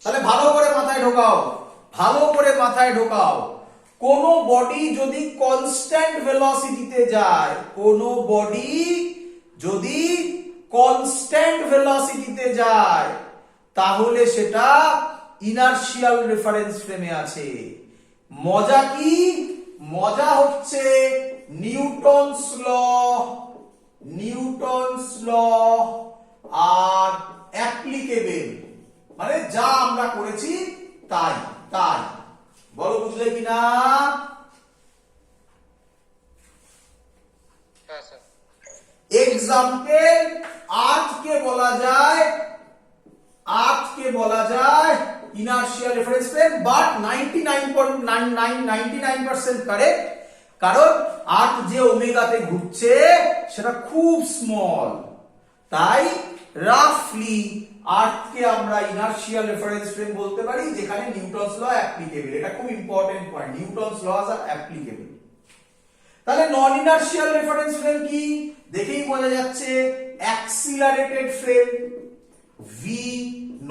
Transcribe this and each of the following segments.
তাহলে ভালো করে মাথায় ঢোকাও, ভালো করে মাথায় ঢোকাও। কোন বডি যদি কনস্ট্যান্ট ভেলোসিটিতে যায়, কোন বডি যদি কনস্ট্যান্ট ভেলোসিটিতে যায়, তাহলে সেটা ইনার্শিয়াল রেফারেন্স ফ্রেমে আছে। মজা কি? মজা হচ্ছে নিউটনস ল, নিউটনস ল আর অ্যাপ্লিকেবল, মানে যা আমরা করেছি তাই তাই। বলো বুঝলে কিনা? এক্সাম্পল, আর্থকে বলা যায়, আর্থকে বলা যায় inertial reference frame, but 99.99% correct, কারণ আর্থ যে ওমেগাতে ঘুরছে সেটা খুব স্মল, তাই রাফলি আর্থকে আমরা ইনার্শিয়াল রেফারেন্স ফ্রেম বলতে পারি, যেখানে নিউটনস ল অ্যাপ্লিকেবল। এটা খুব ইম্পর্টেন্ট পয়েন্ট, নিউটনস লস আর অ্যাপ্লিকেবল। তাহলে নন ইনার্শিয়াল রেফারেন্স ফ্রেম কি? দেখেই বোঝা যাচ্ছে, accelerated frame, v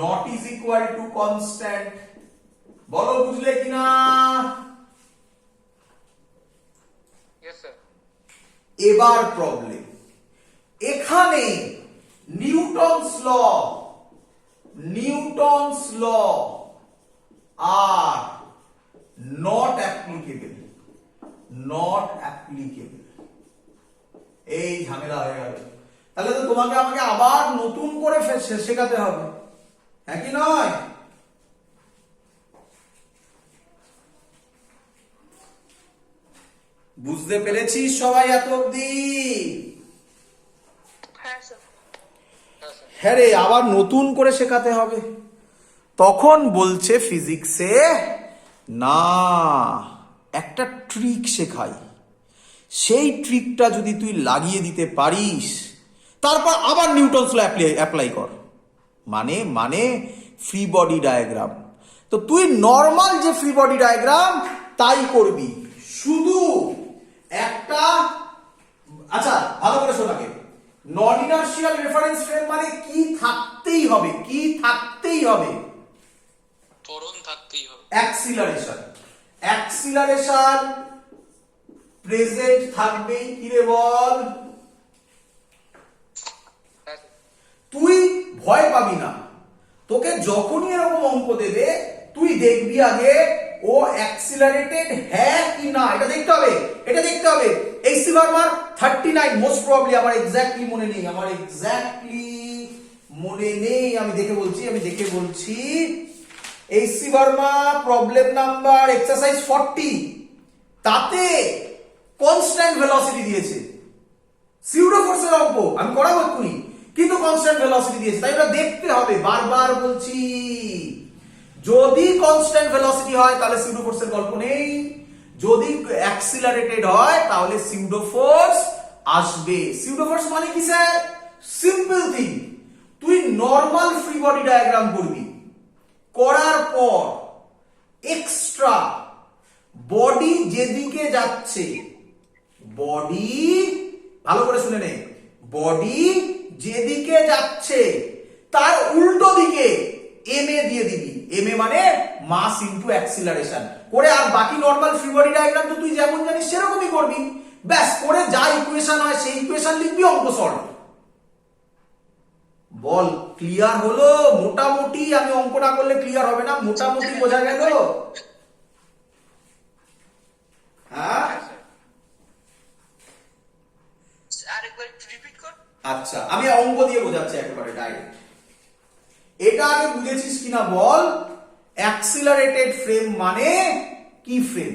not is equal to constant। বলো বুঝলে কিনা? Yes sir। এবার প্রবলেম, এখানে Newton's law, Newton's law are not applicable, not applicable. এই ঝামেলা হয়ে গেল। তাহলে তো তোমাকে আমাকে আবার নতুন করে শেখাতে হবে, হ্যাঁ কি নয়? বুঝতে পেরেছিস সবাই এত অব্দি? হ্যাঁ রে, আবার নতুন করে শেখাতে হবে। তখন বলছে ফিজিক্সে, না একটা ট্রিক শেখাই, সেই ট্রিকটা যদি তুই লাগিয়ে দিতে পারিস, তারপর আবার নিউটনস ল অ্যাপ্লাই কর, মানে মানে ফ্রি বডি ডায়াগ্রাম। তো তুই নর্মাল যে ফ্রি বডি ডায়াগ্রাম তাই করবি, শুধু একটা, আচ্ছা ভালো করে শোনাকে, নন ইনার্শিয়াল রেফারেন্স ফ্রেম মানে কি থাকতেই হবে, কি থাকতেই হবে? ত্বরণ থাকতেই হবে। অ্যাক্সিলারেশন, অ্যাক্সিলারেশন প্রেজেন্ট থাকবেই। কি রে বল? তুই ভয় পাবি না, তোকে যখনই এরকম অঙ্ক দেবে তুই দেখবি আগে ও অ্যাক্সিলারেটেড হ্যাঁ কি না, এটা দেখতে হবে, এটা দেখতে হবে। এইচসি ভার্মার 39 মোস্ট প্রবাবলি, আমার এক্স্যাক্টলি মনে নেই, আমার এক্স্যাক্টলি মনে নেই, আমি দেখে বলছি, আমি দেখে বলছি। HC Verma problem number exercise 40, তাতে কনস্ট্যান্ট ভেলোসিটি দিয়েছে, সিউডো ফোর্সের অঙ্ক, আমি করাবো এক্ষুনি, কিন্তু কনস্ট্যান্ট ভেলোসিটি দিয়েছে, তাই ওটা দেখতে হবে। বারবার বলছি, যদি কনস্ট্যান্ট ভেলোসিটি হয় তাহলে সিউডো ফোর্সের গল্প নেই, যদি অ্যাক্সিলারেটেড হয় তাহলে সিউডো ফোর্স আসবে। সিউডো ফোর্স মানে কি স্যার? সিম্পল থিং, তুই নর্মাল ফ্রি বডি ডায়াগ্রাম করবি, করার পর এক্সট্রা বডি যেদিকে যাচ্ছে, বডি ভালো করে শুনে নে, বডি যেদিকে যাচ্ছে তার উল্টো দিকে এম এ দিয়ে দিবি, এম এ মানে মাস ইনটু অ্যাক্সিলারেশন করে, আর বাকি নরমাল ফ্রি বডি ডায়াগ্রাম তো তুই যেমন জানিস সেরকমই করবি, ব্যাস, করে যা ইকুয়েশন হয় সেই ইকুয়েশন লিখবি, অঙ্ক সলভ। বল ক্লিয়ার হলো? মোটামুটি, আমি অঙ্ক না করলে ক্লিয়ার হবে না, মোটামুটি বোঝা গেল? হ্যাঁ, আরেকবার রিপিট কর। আচ্ছা আমি অঙ্ক দিয়ে বোঝাচ্ছি একেবারে ডাইরেক্ট। এটা আগে বুঝেছিস কিনা বল? অ্যাক্সিলারেটেড ফ্রেম মানে কি ফ্রেম?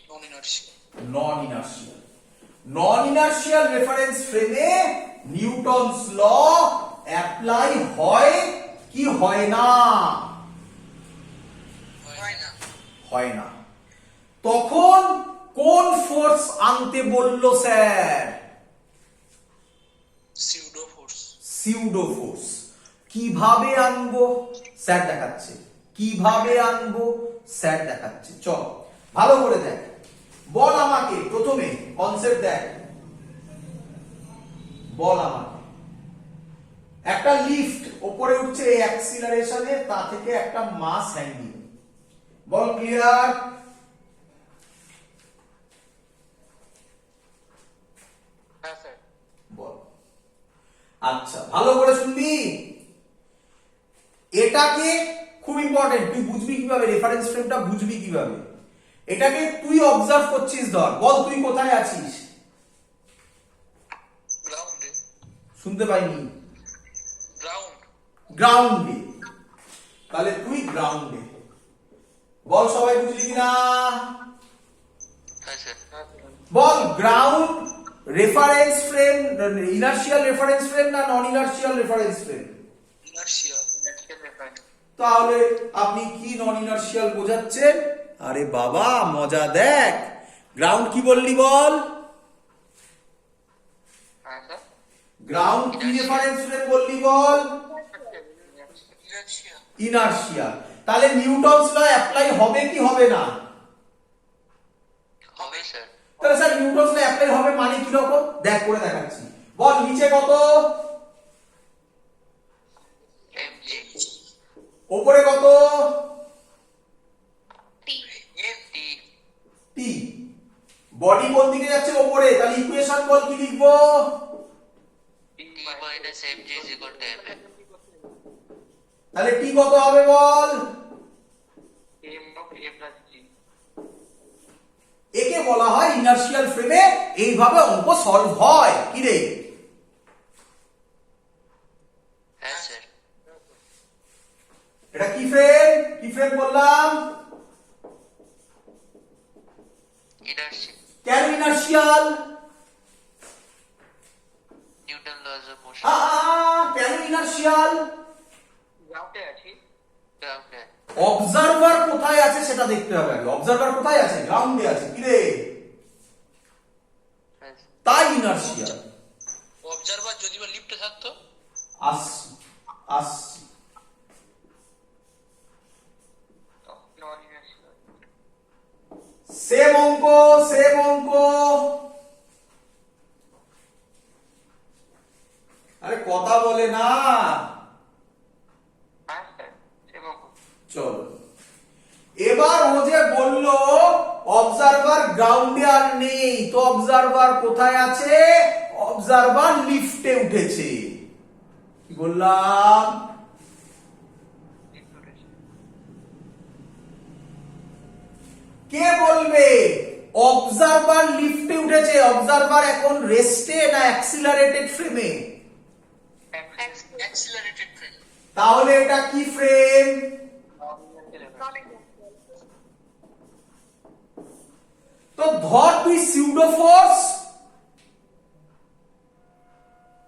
নন ইনার্শিয়াল। নন ইনার্শিয়াল, নন ইনার্শিয়াল রেফারেন্স ফ্রেমে নিউটনস ল অ্যাপ্লাই হয় কি হয় না? হয় না। হয় না। তখন কোন ফোর্স আনতে বললো sir? Pseudo force. Pseudo force. কিভাবে আনবো স্যার দেখাচ্ছে, কিভাবে আনবো স্যার দেখাচ্ছে। চল ভালো করে দেখ, বল আমাকে প্রথমে কনসেপ্ট দেখ, বল আমাকে একটা লিফট উপরে উঠছে এই অ্যাক্সিলারেশনে, তা থেকে একটা মাস হ্যাঙ্গিং। বল ক্লিয়ার? হ্যাঁ স্যার। বল। আচ্ছা, ভালো করে শুনবি। এটাকে খুব ইম্পর্টেন্ট, তুই বুঝবি কিভাবে, রেফারেন্স ফ্রেমটা বুঝবি কিভাবে। এটাকে তুই অবজার্ভ করছিস, ধর বল তুই কোথায় আছিস? গ্রাউন্ডে। শুনতে পাইনি। গ্রাউন্ড। গ্রাউন্ডে। তাহলে তুই গ্রাউন্ডে। বল সবাই বুঝলি কিনা? হ্যাঁ স্যার। বল ground reference frame, inertial reference frame না non inertial reference frame? Inertia. Inertial reference. তাহলে আপনি কি নন ইনার্শিয়াল বোঝাচ্ছেন? আরে বাবা মজা দেখ, গ্রাউন্ড কি বললি বল? হ্যাঁ স্যার। গ্রাউন্ড কি রেফারেন্স ফ্রেম বললি বল? ইনার্শিয়া। ইনার্শিয়া। তাহলে নিউটনস ল অ্যাপ্লাই হবে কি হবে না? হবে স্যার। তাহলে স্যার নিউটনস ল অ্যাপ্লাই হবে মানে কি রকম দেখ করে দেখাচ্ছি। বল নিচে কত, এমজি। উপরে কত? টি। এমটি। টি। বডি কোন দিকে যাচ্ছে? উপরে। তাহলে ইকুয়েশন বল কি লিখবো? T minus MG is equal to MM. তাহলে টি কত হবে বল? M of A plus G. একে বলা হয় ইনার্শিয়াল ফ্রেমে এইভাবে অঙ্ক সলভ হয়। কি রে? হ্যাঁ স্যার। এটা কি ফ্রেম? কি ফ্রেম বললাম? ইনার্শিয়া। কেন inertial? Newton lodge of motion. কেন ইনার্শিয়াল? গ্রাউন্ডে আছি। গ্রাউন্ডে। অবজারভার কোথায় আছে সেটা দেখতে হবে আগে। অবজারভার কোথায় আছে? গ্রাউন্ডে আছে। কি রে? তাই ইনার্শিয়াল। অবজারভার যদি বা লিফটে থাকতো। আসছি আসছি। নন ইনার্শিয়াল। সেম অঙ্ক, সেম অঙ্ক। আরে কথা বলে না। হ্যাঁ স্যার। সেম অঙ্ক। চলো এবার ও যে বললো অবজারভার গ্রাউন্ডে আর নেই, তো অবজারভার কোথায় আছে? অবজারভার লিফটে উঠেছে। কি বললাম? কে বলবে অবজারভার লিফটে উঠেছে? অবজারভার এখন রেস্টে না অ্যাক্সিলারেটেড ফ্রেমে? Accelerated frame. তাহলে এটা কি ফ্রেম? তো ধর তুই সিউডো ফোর্স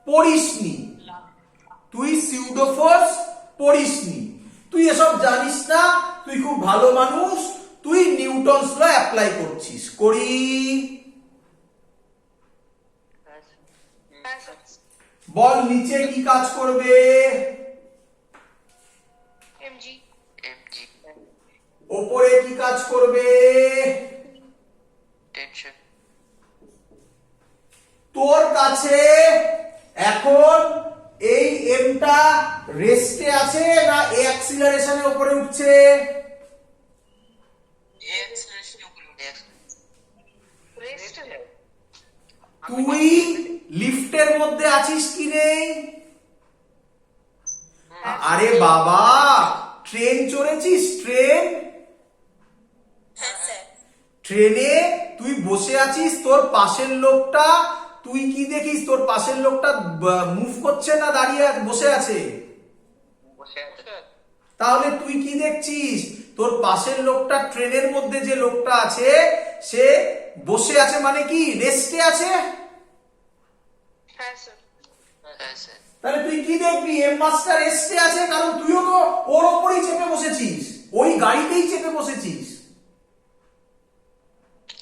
পড়িসনি, তুই সিউডো ফোর্স পড়িসনি, তুই এসব জানিস না, তুই খুব ভালো মানুষ, তুই নিউটনস ল অ্যাপ্লাই করছিস। করি? বল নিচে কি কাজ করবে? এমজি। এমজি। ওপরে কি কাজ করবে? টেনশন। তোর কাছে এখন এই এমটা রেস্টে আছে না এ অ্যাক্সিলারেশনের উপরে উঠছে? এ অ্যাক্সিলারেশনের উপরে উঠছে। রেস্টে। তুই লিফটের মধ্যে আছিস কি নেই? আরে বাবা ট্রেন চড়েছিস? ট্রেন, হ্যাঁ স্যার। ট্রেনে তুই বসে আছিস, তোর পাশের লোকটা, তুই কি দেখিস? তোর পাশের লোকটা মুভ করছে না দাঁড়িয়ে বসে আছে? বসে আছে। তাহলে তুই কি দেখছিস? তোর পাশের লোকটা, ট্রেনের মধ্যে যে লোকটা আছে সে বসে আছে মানে কি রেস্টে আছে? হ্যাঁ স্যার। হ্যাঁ স্যার। তাহলে তুই কি দেখবি? এম মাস্টার রেস্টে আছে, কারণ তুইও তো ওর ওপরেই চেপে বসেছিস, ওই গাড়িতেই চেপে বসেছিস।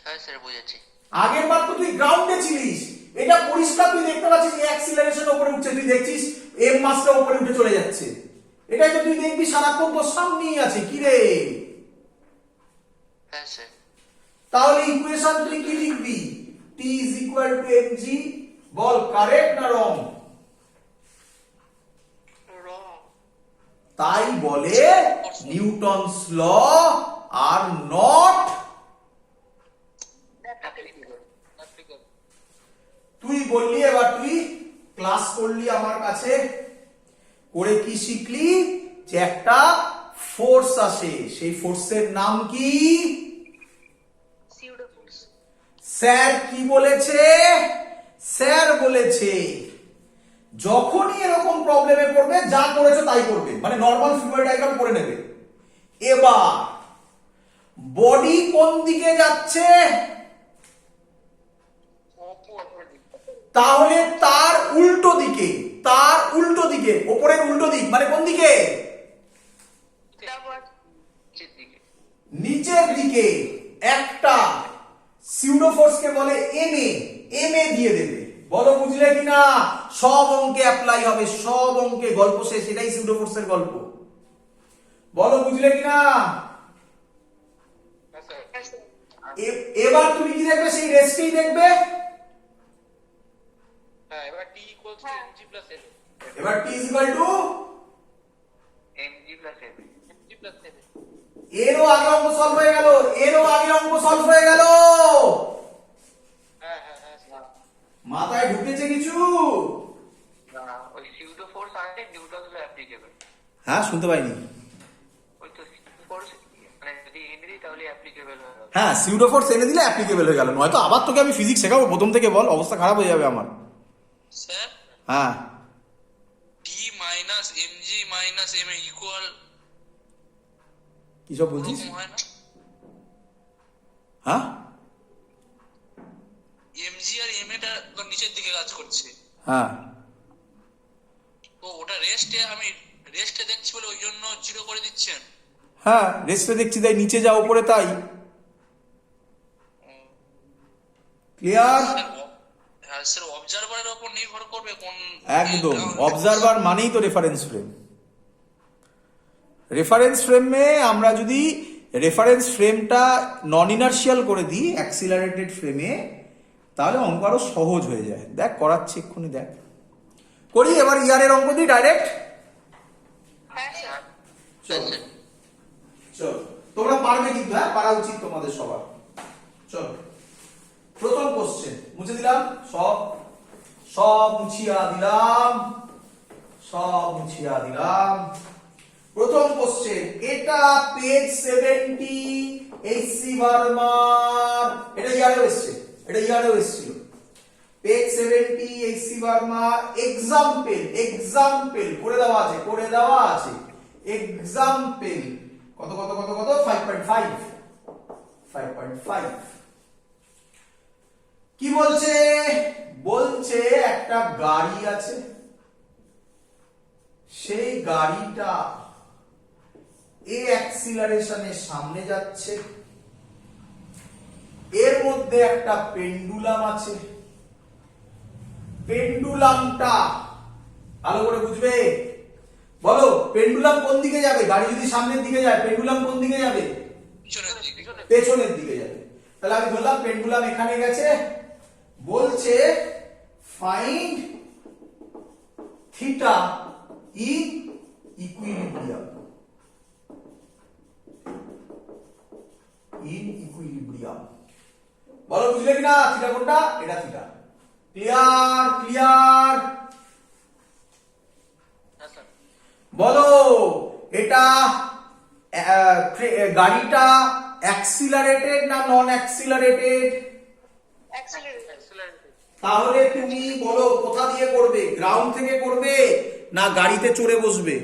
হ্যাঁ স্যার বুঝেছি। আগের বার তো তুই গ্রাউন্ডে ছিলিস, এটা পরিষ্কার তুই দেখতে পাচ্ছিস অ্যাক্সিলারেশন উপরে উঠছে, তুই দেখছিস এম মাসটা উপরে উঠে চলে যাচ্ছে। এটাই তো তুই দেখবি সারাক্ষণ তোর সামনেই আছে। কি রে? হ্যাঁ স্যার। তাহলে ইকুয়েশন তুই কি লিখবি? T is equal to mg। Ball correct না রং? তাই বলে নিউটনস ল আর নট তুই বললি এবার তুই ক্লাস করলি আমার কাছে করে কি শিখলি যে একটা ফোর্স আসে সেই ফোর্সের নাম কি স্যার কি বলেছে স্যার বলেছে যখনই এরকম প্রবলেমে পড়বে যা করেছো তাই করবে মানে নরমাল ফ্লুইড ডায়াগ্রাম করে নেবে এবার বডি কোন দিকে যাচ্ছে তাহলে তার উল্টো দিকে ওপরের উল্টো দিক মানে কোন দিকে নিচের দিকে একটা সিউডো ফোর্সকে বলে এম এ দিয়ে দেবে বলো বুঝলে কিনা সব অঙ্কে অ্যাপ্লাই হবে সব অঙ্কে গল্প শেষ এটাই সিউডো ফোর্সের গল্প বলো বুঝলে কিনা এবার তুমি কি দেখবে সেই রেস্টেই দেখবে এবার t equals to mg plus l এবার t is equal to mg plus m mg plus l এরও আগে অঙ্ক সলভ হয়ে গেল হ্যাঁ হ্যাঁ হ্যাঁ মাথায় ঢুকেছে কিছু ওই pseudo force আছে নিউটনস ল অ্যাপ্লিকেবল হ্যাঁ শুনতে পাইনি ওই তো pseudo force মানে যদি এনে দিই তাহলে অ্যাপ্লিকেবল হবে হ্যাঁ সিউডো ফোর্স এনে দিলে অ্যাপ্লিকেবল হয়ে গেল নয়তো আবার তোকে আমি ফিজিক্স শেখাবো প্রথম থেকে বল অবস্থা খারাপ হয়ে যাবে আমার স্যার হ্যাঁ t minus mg minus m equal কি সব বলছিস ওরকম হয় না হ্যাঁ mg আর m এটা তো নিচের দিকে কাজ করছে হ্যাঁ তো ওটা আমি রেস্টে দেখছি বলে ওই জন্য 0 করে দিচ্ছেন হ্যাঁ রেস্টে দেখছি তাই নিচে যা উপরে তাই ক্লিয়ার হ্যাঁ স্যার অবজারভারের উপর নির্ভর করবে কোন একদম অবজারভার মানেই তো রেফারেন্স ফ্রেম রেফারেন্স ফ্রেমে আমরা যদি রেফারেন্স ফ্রেমটা নন ইনার্শিয়াল করে দিই অ্যাক্সিলারেটেড ফ্রেমে তাহলে অঙ্ক আরো সহজ হয়ে যায় দেখ করাচ্ছি এক্ষুনি দেখ করি এবার ইয়ারের অঙ্ক দিই ডাইরেক্ট চল চল তোমরা পারবে কিন্তু হ্যাঁ পারা উচিত তোমাদের সবার চল প্রথম কোশ্চেন মুছে দিলাম সব মুছিয়া দিলাম প্রথম কোশ্চেন এটা পেজ 70 এইচসি ভার্মার এটা ইয়ারেও এসেছিল পেজ 70 এইচসি ভার্মার এক্সাম্পল করে দেওয়া আছে এক্সাম্পল কত 5.5 কি বলছে একটা গাড়ি আছে সেই গাড়িটা এ অ্যাক্সিলারেশনের সামনে যাচ্ছে এর মধ্যে একটা পেন্ডুলাম আছে পেন্ডুলামটা ভালো করে বুঝবে বলো পেন্ডুলাম কোন দিকে যাবে গাড়ি যদি সামনের দিকে যায় পেন্ডুলাম কোন দিকে যাবে পেছনের দিকে যাবে তাহলে আমি বললাম পেন্ডুলাম এখানে গেছে বলছে ফাইন্ড থিটা ইন ইকুইলিব্রিয়াম বলো বুঝলে কিনা থিটা কোনটা এটা থিটা ক্লিয়ার বলো এটা গাড়িটা অ্যাক্সিলারেটেড না নন অ্যাক্সিলারেটেড তাহলে তুমি বলো কোথা দিয়ে করবে গ্রাউন্ড থেকে করবে না গাড়িতে চড়ে বসবে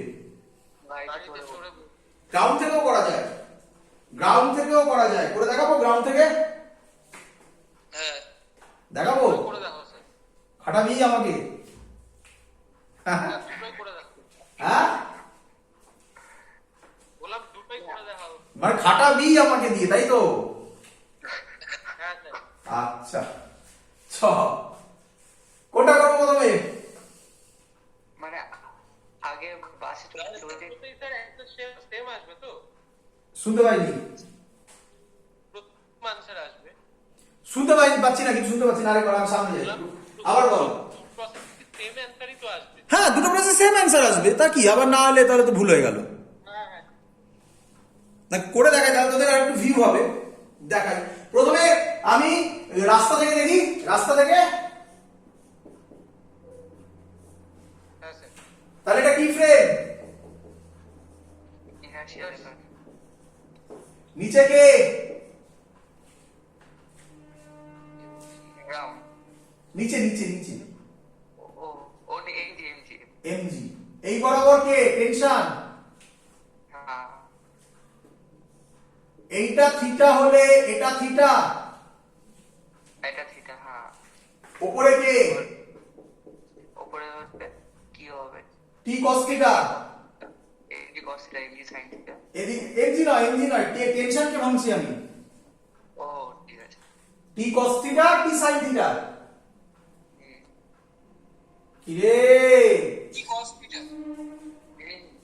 গ্রাউন্ড থেকেও করা যায় করে দেখাবো গ্রাউন্ড থেকে দেখাবো খাটাবি আমাকে হ্যাঁ মানে খাটাবি আমাকে দিয়ে তাই তো আচ্ছা কোনটা করবো প্রথমে মানে আগে বাসে সেম আসবে তো শুনতে পাইনি আনসার আসবে পাচ্ছি না কিছু শুনতে পাচ্ছি না আরেকবার আমি সামনে যাই আবার বল সেম অ্যানসারই তো আসবে হ্যাঁ দুটো প্রসেস সেম অ্যান্সার আসবে, তা কি আবার না হলে তাহলে তো ভুল হয়ে গেল। হ্যাঁ হ্যাঁ না করে দেখাই তাহলে তোদের আর একটু ভিউ হবে। দেখাই প্রথমে আমি রাস্তা থেকে দেখি, রাস্তা থেকে। হ্যাঁ স্যার তাহলে এটা কি ফ্রেম? ইনার্শিয়াল নিচে কে? গ্রাউন্ড নিচে নিচে নিচে ও ও ও এমজি এমজি এমজি। এই বরাবর কে? টেনশন। হ্যাঁ এইটা থিটা হলে এটা থিটা, এটা থিটা হ্যাঁ উপরে কে? উপরে হচ্ছে কি হবে T cos theta. MG cos theta MG sine theta এদিকে এমজি নয় টেনশন কে ভাঙছি আমি। ও ঠিক আছে T cos theta T sine theta. হুম, কি রে? টি কস থিটা,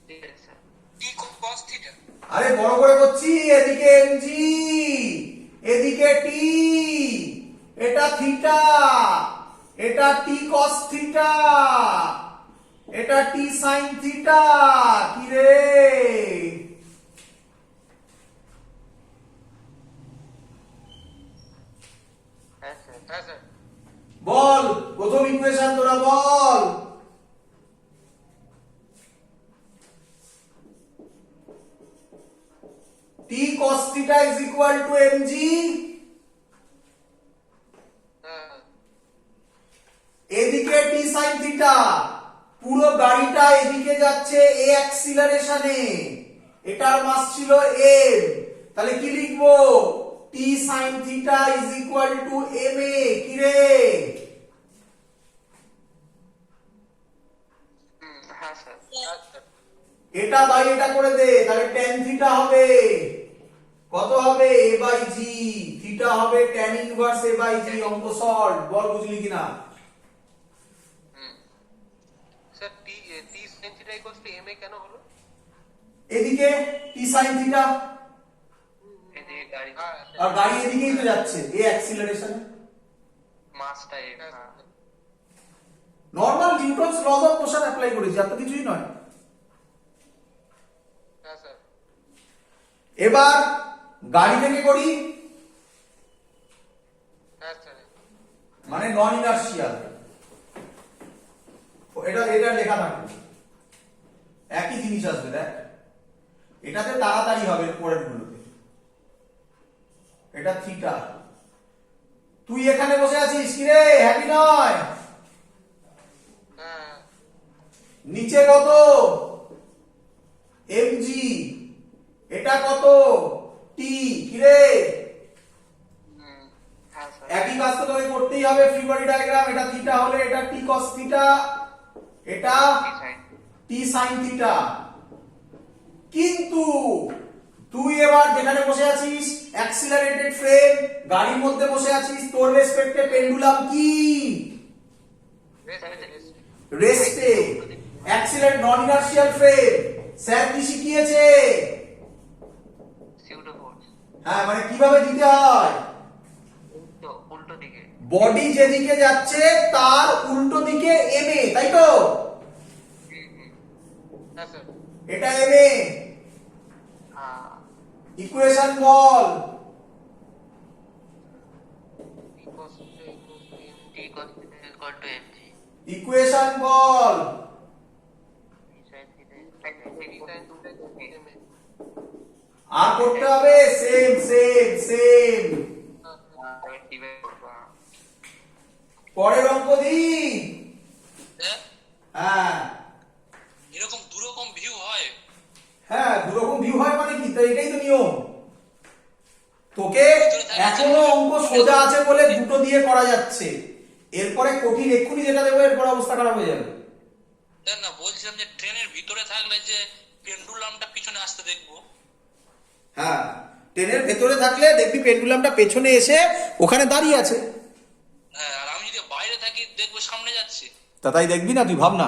ঠিক আছে স্যার টি কস থিটা। আরে বড় করে করছি, এদিকে এমজি, এদিকে টি, এটা থিটা, এটা টি কস থিটা, এটা টি সাইন থিটা। কি রে? হ্যাঁ স্যার হ্যাঁ স্যার বল প্রথম ইকুয়েশন তোরা বল। টি cos theta is equal to mg, হ্যাঁ এদিকে টি সাইন থিটা। পুরো গাড়িটা এদিকে যাচ্ছে এ অ্যাক্সিলারেশনে, এটার মাস ছিল m, তাহলে কি লিখবো? T sine theta is equal to M A. কি রে? হ্যাঁ স্যার হ্যাঁ স্যার এটা বাই এটা করে দে, তাহলে tan থিটা হবে কত হবে? a বাই জি, থিটা হবে tan inverse a by G. অঙ্ক সলভ। বল বুঝলি কিনা? Sir T T sine theta equals to M A কেন হলো? এদিকে টি সাইন থিটা, এদিকে গাড়ি হ্যাঁ আর গাড়ি এদিকেই তো যাচ্ছে এ অ্যাক্সিলারেশনে। মাসটা এম হ্যাঁ হ্যাঁ normal Newton's lodge of motion apply করেছি, আর তো কিছুই নয়। হ্যাঁ স্যার এবার গাড়ি থেকে করি, হ্যাঁ স্যার মানে নন ইনার্শিয়াল। এটা লেখা থাকবে, একই জিনিস আসবে। দেখ এটাতে তাড়াতাড়ি হবে পরের গুলোতে। এটা থিটা, তুই এখানে বসে আছিস কি রে? হ্যাপি নয়? হ্যাঁ নিচে কত? এমজি, এটা কত? টি। কি রে? হ্যাঁ স্যার একই কাজ তো তোকে করতেই হবে। ফ্রি বডি ডায়াগ্রাম, এটা থিটা হলে এটা টি কস থিটা, এটা সাইন টি সাইন থিটা। কিন্তু তুই এবার যেখানে বসে আছিস অ্যাক্সিলারেটেড ফ্রেম, গাড়ির মধ্যে বসে আছিস, তোর রেসপেক্টে পেন্ডুলাম কি? রেস্টে। অ্যাক্সিলারেট নন ইনার্শিয়াল ফ্রেম। স্যার কি শিখিয়েছে? সিউডো ফোর্স হ্যাঁ, মানে কিভাবে দিতে হয়? উল্টো উল্টো দিকে বডি যেদিকে যাচ্ছে তার উল্টো দিকে এম এ, তাই তো? হ্যাঁ স্যার এটা এম এ। হ্যাঁ ইকুয়েশন বল। Equals to M T cos theta equal to MG equation বল। Sine theta T sine theta equals to M A আর করতে হবে সেম সেম সেম। ডিভাইড করবো পরের অঙ্ক দি। হ্যাঁ, হ্যাঁ এরকম দুরকম ভিউ হয়। হ্যাঁ, দুরকম ভিউ হয় মানে কি? তো এটাই তো নিয়ম। তোকে এখনো অঙ্ক সোজা আছে বলে দুটো দিয়ে করা যাচ্ছে, এরপরে কঠিন এক্ষুনি যেটা দেবো এরপরে অবস্থা খারাপ হয়ে যাবে। দেখ না, বলছিলাম যে ট্রেনের ভিতরে থাকলে যে পেন্ডুলামটা পিছনে আসতে দেখবো। হ্যাঁ, ট্রেনের ভেতরে থাকলে দেখবি পেন্ডুলামটা পেছনে এসে ওখানে দাঁড়িয়ে আছে। হ্যাঁ, আর আমি যদি বাইরে থাকি দেখবো সামনে যাচ্ছে। তা তাই দেখবি না? তুই ভাব না।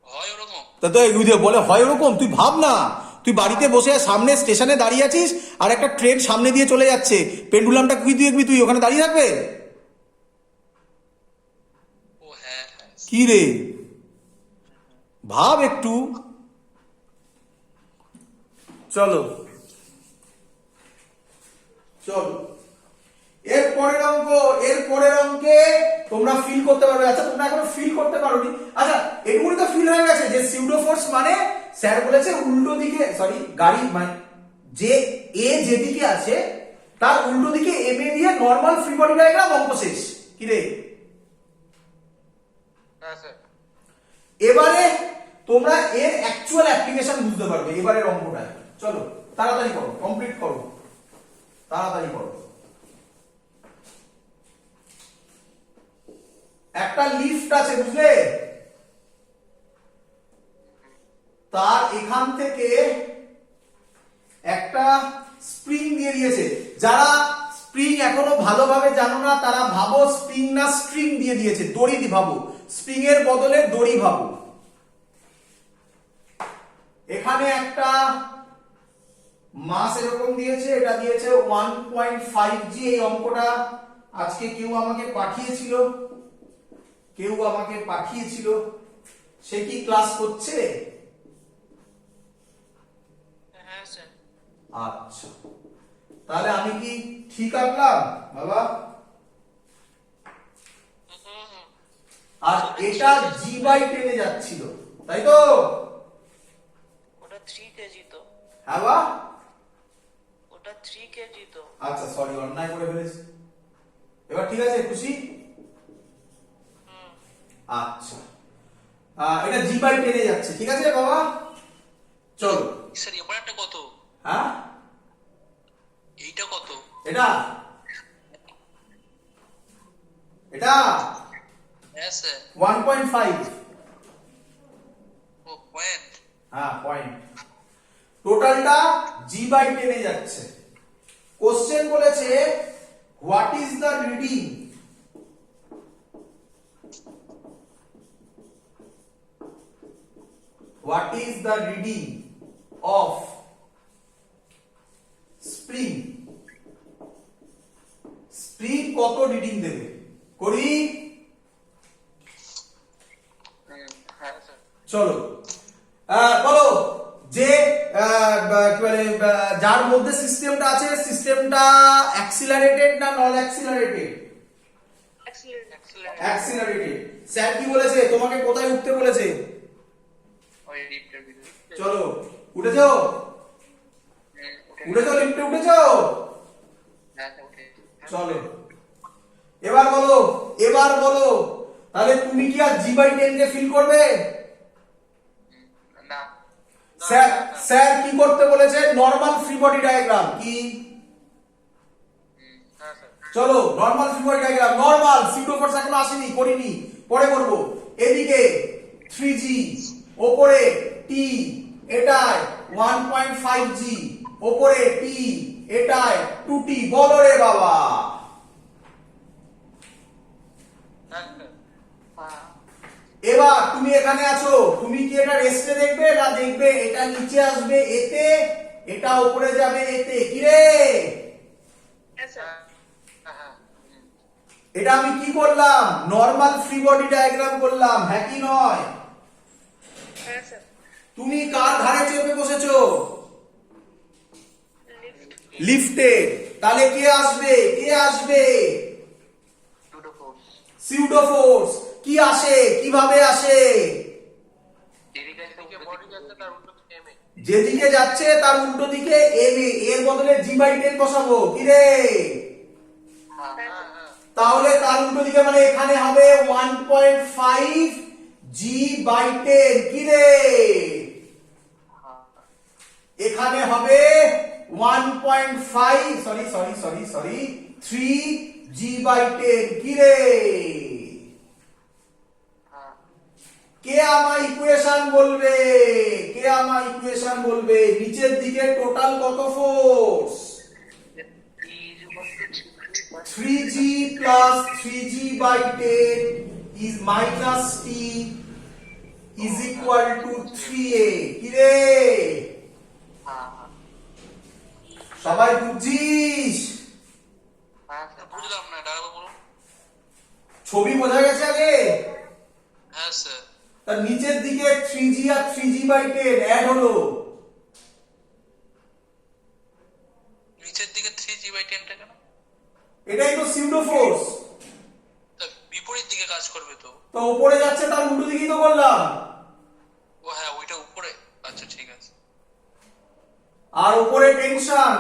হয় ওরকম। তা তো বলে হয় ওরকম? তুই ভাব না, তুই বাড়িতে বসে সামনে স্টেশনে দাঁড়িয়ে আছিস আর একটা ট্রেন সামনে দিয়ে চলে যাচ্ছে, পেন্ডুলামটা কি দেখবি? তুই ওখানে দাঁড়িয়ে থাকবে? ও হ্যাঁ হ্যাঁ, কি রে? ভাব একটু। চলো চলো এর পরের অঙ্কে তোমরা ফিল করতে পারবে। আচ্ছা তোমরা এখনো ফিল করতে পারোনি। আচ্ছা এটুকুনি তো ফিল হয়ে গেছে যে সিউডো ফোর্স মানে স্যার বলেছে উল্টো দিকে, সরি গাড়ি মানে যে এ যেদিকে আছে তার উল্টো দিকে এম এ দিয়ে নরমাল ফ্রি বডি ডায়াগ্রাম অঙ্ক শেষ। কি রে? হ্যাঁ স্যার। এবারে তোমরা এর অ্যাকচুয়াল অ্যাপ্লিকেশন বুঝতে পারবে এবারের অঙ্কটা। চলো তাড়াতাড়ি করো, কমপ্লিট করো, তাড়াতাড়ি করো। একটা লিফট আছে বুঝলে, তার এখান থেকে একটা স্প্রিং দিয়ে দিয়েছে। যারা স্প্রিং এখনো ভালোভাবে জানো না তারা ভাবো স্প্রিং না স্ট্রিং দিয়ে দিয়েছে, দড়ি ভাবো, স্প্রিং এর বদলে দড়ি ভাবো। এখানে একটা মাস এরকম দিয়েছে, এটা দিয়েছে 1.5g। এই অঙ্কটা আজকে কেউ আমাকে পাঠিয়েছিল, সে কি ক্লাস করছে? হ্যাঁ স্যার। আচ্ছা তাহলে আমি কি ঠিক আঁকলাম বাবা? আর এটা g/10 এ যাচ্ছিল, তাই তো? ওটা 3 কেজি তো। হ্যাঁ বা? ওটা 3 কেজি তো। আচ্ছা সরি, অন্যায় করে ফেলেছি। এবার ঠিক আছে, খুশি? আচ্ছা এটা g/10 এ যাচ্ছে, ঠিক আছে বাবা? চলো স্যার এবারটা কত? হ্যাঁ এইটা কত? এটা হ্যাঁ স্যার। 1.5। ও পয়েন্ট। হ্যাঁ পয়েন্ট। টোটালটা g/10 এ যাচ্ছে। কোশ্চেন বলেছে what is the reading of spring. কত রিডিং দেবে? করি? হ্যাঁ স্যার। চলো বলো যে কি বলে যার মধ্যে সিস্টেমটা আছে, সিস্টেমটা অ্যাক্সিলারেটেড না নন অ্যাক্সিলারেটেড? অ্যাক্সিলারেটেড। স্যার কি বলেছে তোমাকে, কোথায় উঠতে বলেছে? ওই লিফটের ভিতরে। চলো উঠেছো? লিফটে উঠেছো? হ্যাঁ ওকে। চলো এবার বলো তাহলে তুমি কি আর g/10 কে ফিল করবে? না। স্যার কি করতে বলেছে? Normal free body diagram. কি? হ্যাঁ স্যার। চলো normal free body diagram. Normal pseudo force এখনো আসেনি, করিনি, পরে করব। এদিকে 3g, ওপরে t, এটায় 1.5g, ওপরে t, এটায় 2t। বলো রে বাবা। হ্যাঁ স্যার। এবার তুমি এখানে আছো, তুমি কি এটা রেস্টে দেখবে না দেখবে এটা নিচে আসবে এতে, এটা উপরে যাবে এতে? কি রে? হ্যাঁ হ্যাঁ। এটা আমি কি করলাম? নরমাল ফ্রি বডি ডায়াগ্রাম করলাম, হ্যাঁ কি নয়? হ্যাঁ স্যার। তুমি কার ধারে চেপে বসেছো? লিফটে। তাহলে কে আসবে? দুটো ফোর্স। Pseudo force. কি আসে, কিভাবে আসে? যেদিকে বডি যাচ্ছে তার উল্টো দিকে এম এ। যেদিকে যাচ্ছে তার উল্টো দিকে এম এ, এর বদলে g/10 বসাবো। কি রে? হ্যাঁ হ্যাঁ। তাহলে তার উল্টো দিকে মানে এখানে হবে 1.5 g/10। কি রে? এখানে হবে 1.5 সরি 3 g/10। কি রে? কে আমার ইকুয়েশন বলবে? নিচের দিকে টোটাল কত force? 3g plus 3g/10 is minus t is equal to 3a। কি রে? সবাই বুঝছিস? বুঝলাম না, ডাকবো বলুন। ছবি বোঝা গেছে আগে? হ্যাঁ স্যার। তার নিচের দিকে 3g আর 3g/10 অ্যাড হলো, নিচের দিকে 3g/10 টা কেন? এটাই তো সিউডো ফোর্স। তা বিপরীত দিকে কাজ করবে তো। তো উপরে যাচ্ছে তার উল্টো দিকেই তো বললাম। ও হ্যাঁ, ওইটা উপরে। আচ্ছা ঠিক আছে। আর উপরে tension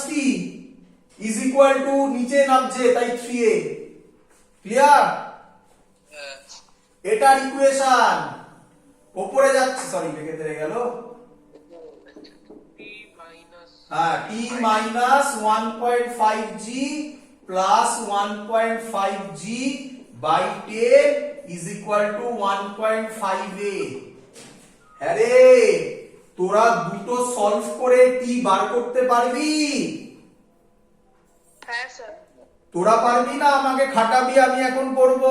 -t is equal two নিচে নামছে তাই 3a। ক্লিয়ার? হ্যাঁ, এটার ইকুয়েশন উপরে যাচ্ছে, সরি লিখে দিয়ে গেল, টি মাইনাস হ্যাঁ t - 1.5g plus 1.5g/10 is equal two 1.5a। হ্যাঁ রে, তোরা দুটো সলভ করে t বার করতে পারবি? হ্যাঁ স্যার। তোরা পারবি না, আমাকে খাটাবি, আমি এখন করব।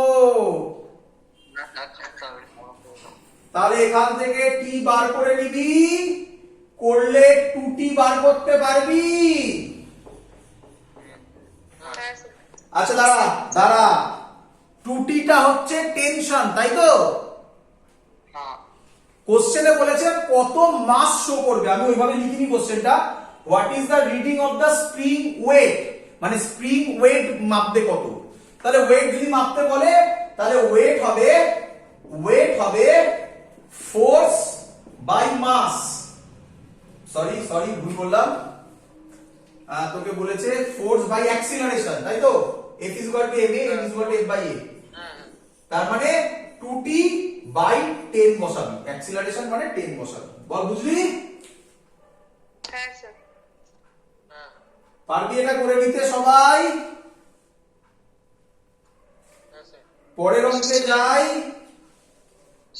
তাহলে এখান থেকে t বার করে নিবি, করলে 2t বার করতে পারবি? হ্যাঁ স্যার। আচ্ছা দাঁড়া দাঁড়া, 2t টা হচ্ছে টেনশন, তাই তো? হ্যাঁ কোশ্চেনে বলেছে কত মাস শো করবে, আমি ওইভাবে লিখিনি কোশ্চেনটা। What is the reading of the spring weight, মানে স্প্রিং ওয়েট মাপবে কত। তাহলে ওয়েট যদি মাপতে বলে, তাহলে ওয়েট হবে ফোর্স বাই মাস। সরি ভুল বললাম, তোকে বলেছে ফোর্স বাই অ্যাক্সিলারেশন, তাই তো? F is equal to ma, m is equal to f by a। তার মানে 2t/10 বসাবি, অ্যাক্সিলারেশন মানে 10 বসাবি। বল বুঝলি? হ্যাঁ স্যার। পারবি এটা করে নিতে সবাই? হ্যাঁ স্যার। পরের অঙ্কে যাই।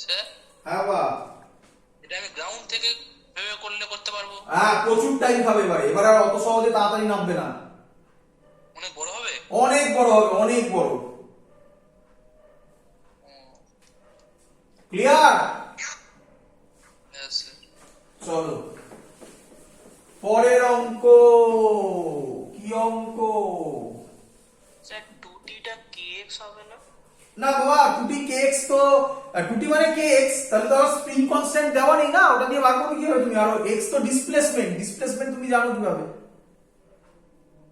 স্যার হ্যাঁ বা, এটা আমি গ্রাউন্ড থেকে ভেবে করলে করতে পারবো? হ্যাঁ প্রচুর টাইম খাবে এবারে, এবার আর অত সহজে তাড়াতাড়ি নামবে না, অনেক বড় হবে। অনেক বড় হবে, অনেক বড়। ক্লিয়ার? হ্যাঁ স্যার। চলো পরের অঙ্ক। কি অঙ্ক? স্যার 2t-টা kx হবে না? না বাবা, 2t kx তো 2t মানে kx, তাহলে তো স্প্রিং কনস্ট্যান্ট দেওয়া নেই না, ওটা দিয়ে বার করবে কিভাবে তুমি? আর x তো ডিসপ্লেসমেন্ট তুমি জানো কিভাবে,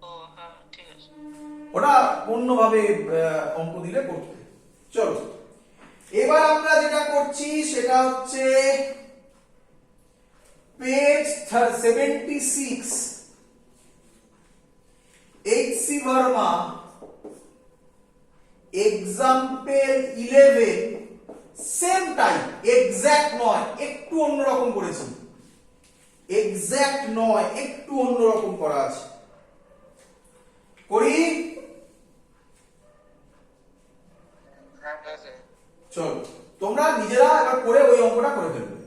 ও হ্যাঁ ঠিক আছে। ওটা অন্যভাবে অঙ্ক দিলে করতে। চলো এবার আমরা যেটা করছি সেটা হচ্ছে page 76, HC Verma, example 11। Same type, exact নয়, একটু অন্যরকম করেছি, এক্সাক্ট নয়, একটু অন্যরকম করা আছে। করি? হ্যাঁ স্যার। চলো তোমরা নিজেরা এবার করে ওই অঙ্কটা করে ফেলবে,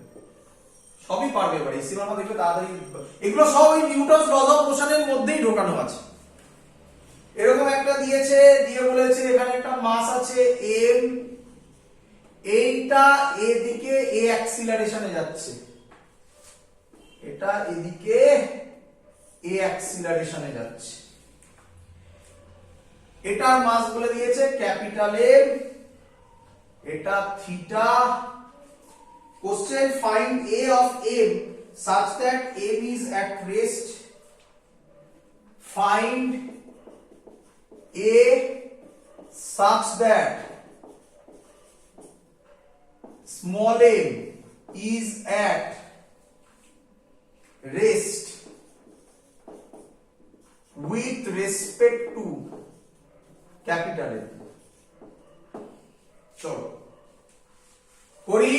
সবই পারবে এবার। এই সিনেমা দেখলে তাড়াতাড়ি, এগুলো সব ওই নিউটনস লজ অফ মোশনের মধ্যেই ঢোকানো আছে। এরকম একটা দিয়েছে, দিয়ে বলেছে এখানে একটা মাস আছে m, এইটা এদিকে a অ্যাক্সিলারেশনে যাচ্ছে, এটা এদিকে a অ্যাক্সিলারেশনে যাচ্ছে। এটার মাস বলে দিয়েছে ক্যাপিটাল M, এটা theta. Question find a of m such that m is at rest, find a such that small m is at rest with respect to capital M। চলো করি।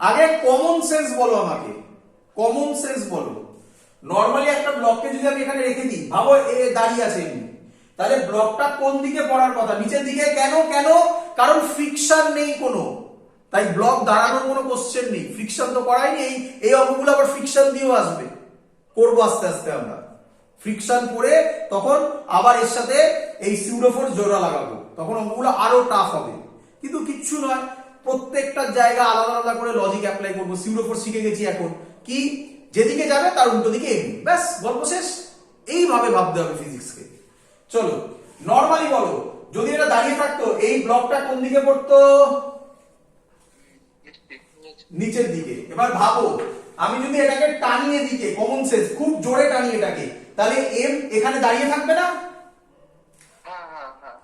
আগে কমন সেন্স বলো আমাকে, কমন সেন্স বলো। Normally একটা ব্লককে যদি আমি এখানে রেখে দিই, ভাবো এ দাঁড়িয়ে আছে এমনি, তাহলে ব্লকটা কোন দিকে পড়ার কথা? নিচের দিকে। কেন? কারণ ফ্রিকশন নেই কোনো, তাই ব্লক দাঁড়ানোর কোনো কোশ্চেন নেই। ফ্রিকশন তো করাইনি, এই অঙ্কগুলো আবার ফ্রিকশন দিয়েও আসবে, করবো আস্তে আস্তে আমরা। ফ্রিকশন করে তখন আবার এর সাথে এই সিউডোফোর্স জোড়া লাগাবো, তখন অঙ্কগুলো আরো টাফ হবে। কিন্তু কিচ্ছু নয়, প্রত্যেকটা জায়গা আলাদা আলাদা করে লজিক অ্যাপ্লাই করবো। সিউডোফোর্স শিখে গেছি, এখন কি যেদিকে যাবে তার উল্টো দিকে এগিয়ে, ব্যাস গল্প শেষ। এইভাবে ভাবতে হবে ফিজিক্সকে। চলো নরমালি বলো, যদি এটা দাঁড়িয়ে থাকতো এই ব্লকটা কোন দিকে পড়তো? নিচের দিকে। এবার ভাবো আমি যদি এটাকে টানিয়ে দিকে, কমন সেন্স, খুব জোরে টানি এটাকে, তাহলে এম এখানে দাঁড়িয়ে থাকবে না? হ্যাঁ হ্যাঁ হ্যাঁ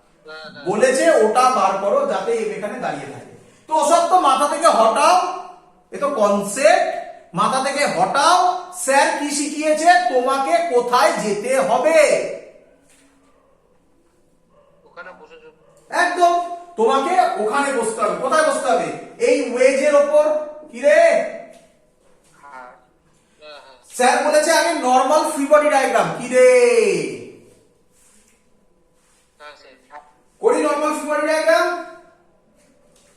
বলেছে ওটা বার করো যাতে এম এখানে দাঁড়িয়ে থাকে। তো ওসব তো মাথা থেকে হটাও, এ তো কনসেপ্ট, মাথা থেকে হটাও। স্যার কি শিখিয়েছে? তোমাকে কোথায় যেতে হবে। ওখানে বসে যাবো। একদম, তোমাকে ওখানে বসতে হবে। কোথায় বসতে হবে? এই ওয়েজের ওপর। কি রে? হ্যাঁ হ্যাঁ হ্যাঁ স্যার বলেছে আগে নরমাল ফ্রি বডি ডায়াগ্রাম। কি রে? হ্যাঁ স্যার করি নরমাল ফ্রি বডি ডায়াগ্রাম।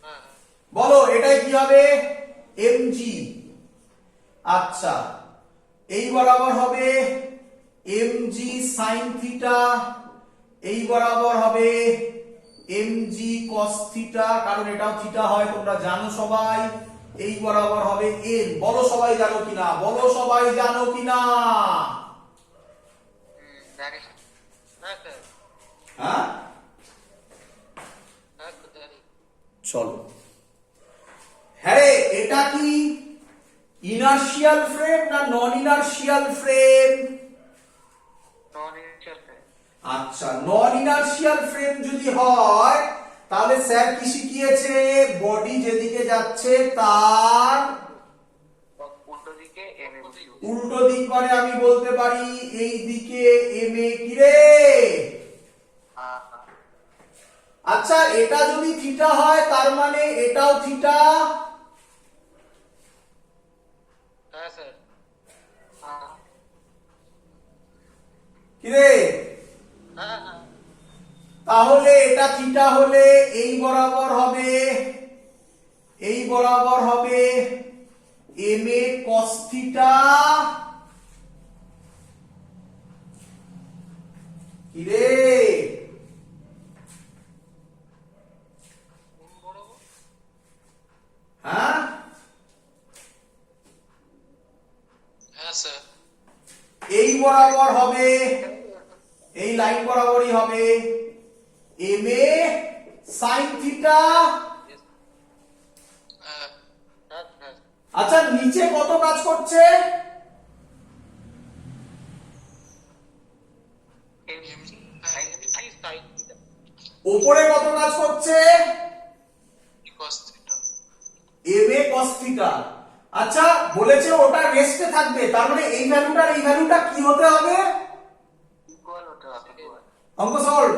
হ্যাঁ হ্যাঁ বলো এটাই কি হবে? এমজি। আচ্ছা, এই বরাবর হবে এমজি সাইন থিটা, এই বরাবর হবে এমজি কস থিটা, কারণ এটাও থিটা হয়, তোমরা জানো সবাই। এই বরাবর হবে এন। বলো সবাই জানো কিনা, বলো সবাই জানো কিনা? জানি হ্যাঁ স্যার হ্যাঁ, হ্যাঁ জানি। চলো। হ্যাঁ রে, এটা কি ইনার্শিয়াল ফ্রেম না নন ইনার্শিয়াল ফ্রেম? নন ইনার্শিয়াল ফ্রেম। আচ্ছা, নন ইনার্শিয়াল ফ্রেম যদি হয় তাহলে স্যার কি শিখিয়েছে? বডি যেদিকে যাচ্ছে তার উল্টো দিকে এম এম কিউ। উল্টো দিক, মানে আমি বলতে পারি এই দিকে এম এ কি রে? হ্যাঁ হ্যাঁ আচ্ছা, এটা যদি থিটা হয় তার মানে এটাও থিটা। হ্যাঁ স্যার হ্যাঁ কি রে? হ্যাঁ হ্যাঁ তাহলে এটা থিটা হলে এই বরাবর হবে, এই বরাবর হবে এম এ কস থিটা। কি রে? কোন বরাবর? হ্যাঁ, হ্যাঁ স্যার। এই বরাবর হবে, এই লাইন বরাবরই হবে এম এ সাইন থিটা। হ্যাঁ হ্যাঁ হ্যাঁ আচ্ছা, নিচে কত কাজ করছে? MG MG sine theta. উপরে কত কাজ করছে? cos theta। M A cos theta. আচ্ছা, বলেছে ওটা রেস্টে থাকবে, তার মানে এই ভ্যালুটার এই ভ্যালুটা কি হতে হবে? ইকুয়াল হতে হবে। অঙ্ক সলভ।